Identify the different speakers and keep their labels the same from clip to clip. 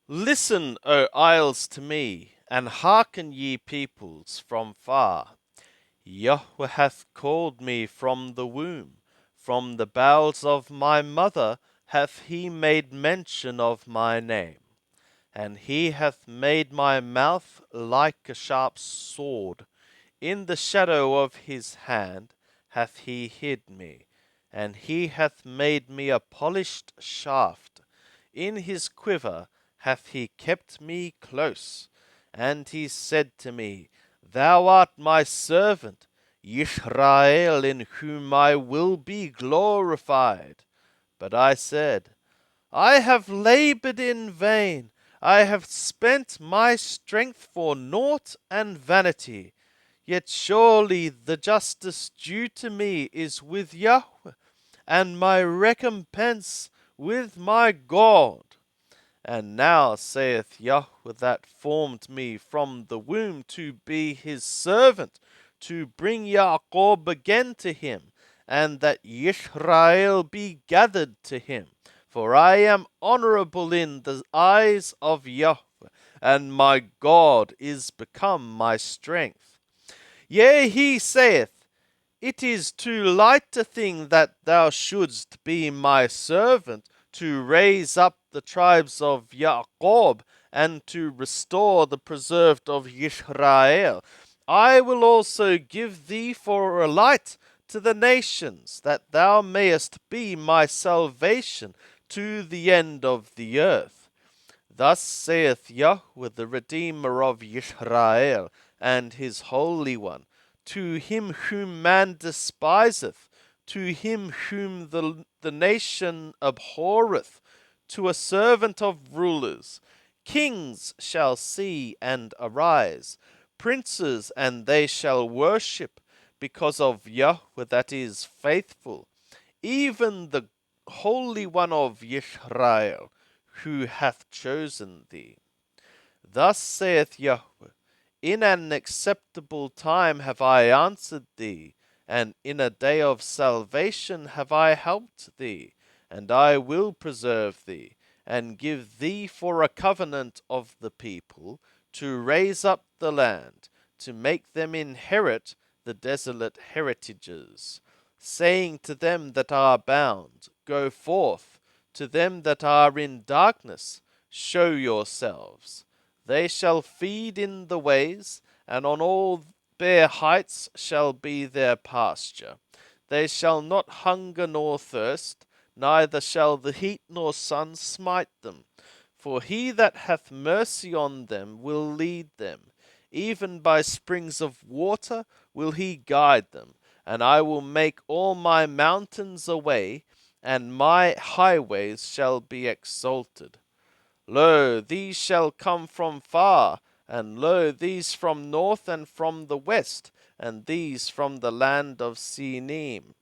Speaker 1: Listen, O isles, to me, and hearken, ye peoples from far. Yahweh hath called me from the womb, from the bowels of my mother hath he made mention of my name. And he hath made my mouth like a sharp sword. In the shadow of his hand hath he hid me, and he hath made me a polished shaft. In his quiver hath he kept me close. And he said to me, Thou art my servant, Yisrael, in whom I will be glorified. But I said, I have labored in vain. I have spent my strength for naught and vanity. Yet surely the justice due to me is with Yahweh, and my recompense with my God. And now saith Yahweh that formed me from the womb to be his servant, to bring Jacob again to him, and that Yisrael be gathered to him. For I am honorable in the eyes of Yahweh, and my God is become my strength. Yea, he saith, It is too light a thing that thou shouldst be my servant, to raise up the tribes of Jacob, and to restore the preserved of Israel. I will also give thee for a light to the nations, that thou mayest be my salvation to the end of the earth. Thus saith Yahweh, the Redeemer of Israel, and his Holy One, to him whom man despiseth, to him whom the nation abhorreth, to a servant of rulers. Kings shall see and arise, princes, and they shall worship, because of Yahweh that is faithful, even the Holy One of Israel, who hath chosen thee. Thus saith Yahweh, In an acceptable time have I answered thee, and in a day of salvation have I helped thee, and I will preserve thee, and give thee for a covenant of the people, to raise up the land, to make them inherit the desolate heritages, saying to them that are bound, Go forth; to them that are in darkness, show yourselves. They shall feed in the ways, and on all bare heights shall be their pasture. They shall not hunger nor thirst, neither shall the heat nor sun smite them. For he that hath mercy on them will lead them, even by springs of water will he guide them. And I will make all my mountains a way, and my highways shall be exalted. Lo, these shall come from far, and lo, these from north and from the west, and these from the land of Sinim.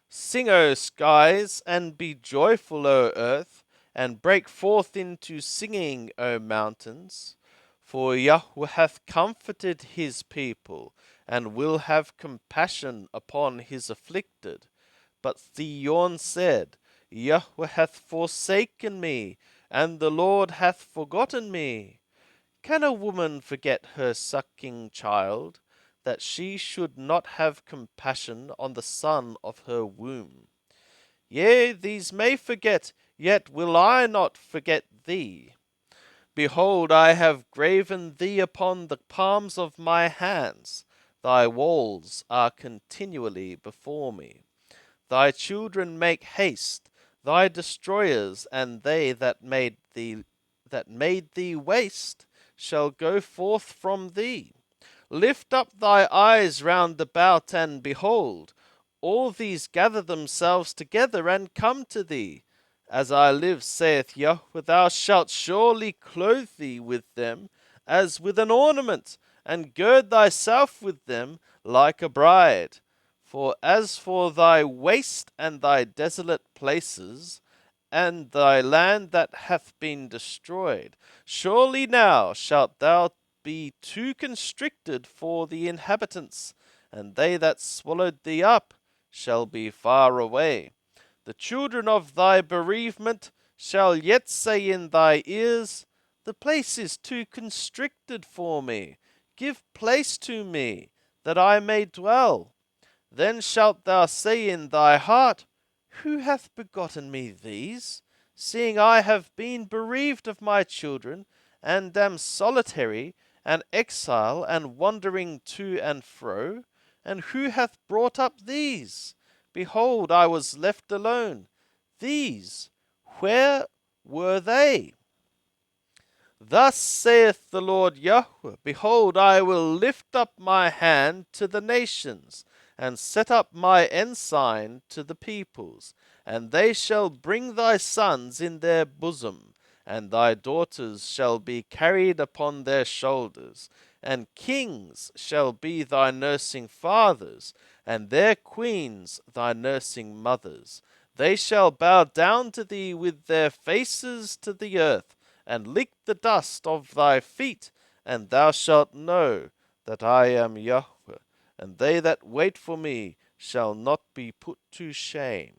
Speaker 1: Sing, O skies, and be joyful, O earth, and break forth into singing, O mountains. For Yahweh hath comforted his people, and will have compassion upon his afflicted. But Theon said, Yahweh hath forsaken me, and the Lord hath forgotten me. Can a woman forget her sucking child, that she should not have compassion on the son of her womb? Yea, these may forget, yet will I not forget thee. Behold, I have graven thee upon the palms of my hands. Thy walls are continually before me. Thy children make haste, thy destroyers, and they that made thee waste shall go forth from thee. Lift up thy eyes round about, and behold, all these gather themselves together and come to thee. As I live, saith Yahweh, thou shalt surely clothe thee with them as with an ornament, and gird thyself with them like a bride. For as for thy waste and thy desolate places, and thy land that hath been destroyed, surely now shalt thou be too constricted for the inhabitants, and they that swallowed thee up shall be far away. The children of thy bereavement shall yet say in thy ears, the place is too constricted for me. Give place to me, that I may dwell. Then shalt thou say in thy heart, who hath begotten me these? Seeing I have been bereaved of my children, and am solitary, and exile, and wandering to and fro. And who hath brought up these? Behold, I was left alone. These, where were they? Thus saith the Lord Yahweh, behold, I will lift up my hand to the nations, and set up my ensign to the peoples, and they shall bring thy sons in their bosom, and thy daughters shall be carried upon their shoulders, and kings shall be thy nursing fathers, and their queens thy nursing mothers. They shall bow down to thee with their faces to the earth, and lick the dust of thy feet, and thou shalt know that I am Yahweh, and they that wait for me shall not be put to shame.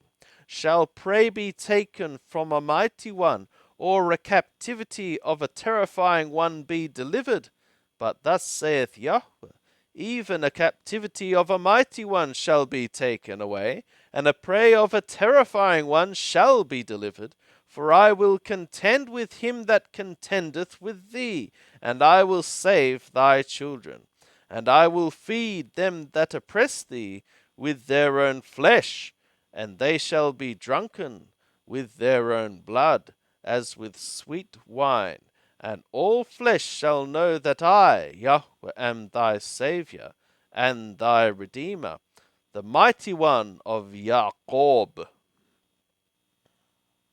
Speaker 1: Shall prey be taken from a mighty one, or a captivity of a terrifying one be delivered? But thus saith Yahweh, even a captivity of a mighty one shall be taken away, and a prey of a terrifying one shall be delivered. For I will contend with him that contendeth with thee, and I will save thy children. And I will feed them that oppress thee with their own flesh, and they shall be drunken with their own blood, as with sweet wine. And all flesh shall know that I, Yahweh, am thy Saviour, and thy Redeemer, the mighty one of Jacob.